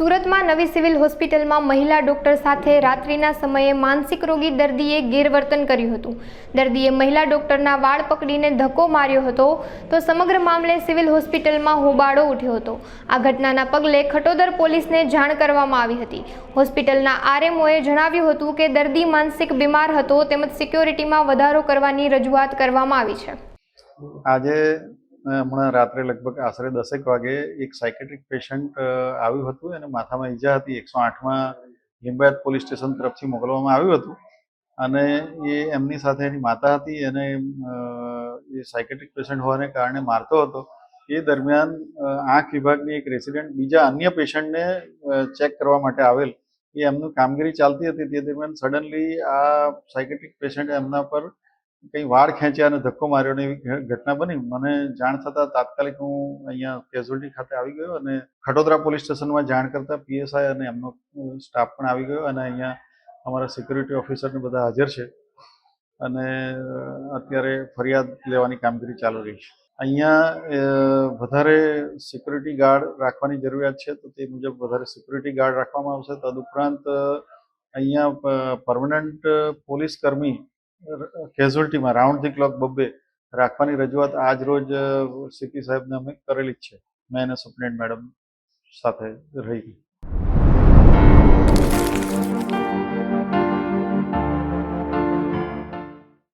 સુરતમાં નવી સિવિલ હોસ્પિટલમાં મહિલા ડોક્ટર સાથે રાત્રિના સમયે માનસિક રોગી દર્દીએ ગેરવર્તન કર્યું હતું. દર્દીએ મહિલા ડોક્ટરના વાળ પકડીને ધક્કો માર્યો હતો તો સમગ્ર મામલે સિવિલ હોસ્પિટલમાં હોબાળો ઉઠ્યો હતો. આ ઘટનાના પગલે ખટોદર પોલીસને જાણ કરવામાં આવી હતી. હોસ્પિટલના આરએમઓએ જણાવ્યું હતું કે દર્દી માનસિક બીમાર હતો તેમજ સિક્યોરિટીમાં વધારો કરવાની રજૂઆત કરવામાં આવી છે. આજે હમણાં રાત્રે લગભગ આશરે 10 વાગે એક સાયકેટ્રિક પેશન્ટ આવ્યું હતું અને માથામાં ઈજા હતી. 108માં લિંબાયત પોલીસ સ્ટેશન તરફથી મોકલવામાં આવ્યું હતું અને એ એમની સાથે એની માતા હતી અને એ સાયકેટ્રિક પેશન્ટ હોવાને કારણે મારતો હતો. એ દરમિયાન આંખ વિભાગની એક રેસિડેન્ટ બીજા અન્ય પેશન્ટને ચેક કરવા માટે આવેલ. એ એમનું કામગીરી ચાલતી હતી તે દરમિયાન સડનલી આ સાયકેટ્રિક પેશન્ટે એમના પર કંઈ વાળ ખેંચ્યા અને ધક્કો માર્યો ને એવી ઘટના બની. મને જાણ થતાં તાત્કાલિક હું અહીંયા કેઝ્યુઅલ્ટી ખાતે આવી ગયો અને ખટોદરા પોલીસ સ્ટેશનમાં જાણ કરતાં પીએસઆઈ અને એમનો સ્ટાફ પણ આવી ગયો અને અહીંયા અમારા સિક્યુરિટી ઓફિસરને બધા હાજર છે અને અત્યારે ફરિયાદ લેવાની કામગીરી ચાલુ રહી છે. અહીંયા વધારે સિક્યુરિટી ગાર્ડ રાખવાની જરૂરિયાત છે તો તે મુજબ વધારે સિક્યુરિટી ગાર્ડ રાખવામાં આવશે. તદુપરાંત અહીંયા પરમનન્ટ પોલીસ કર્મી કેઝ્યુઅલ્ટીમાં રાઉન્ડ ધી ક્લોક 2 રાખવાની રજૂઆત આજ રોજ સીપી સાહેબને અમે કરેલી જ છે. મેં અને સુપ્રિન્ટેન્ડન્ટ મેડમ સાથે રહી.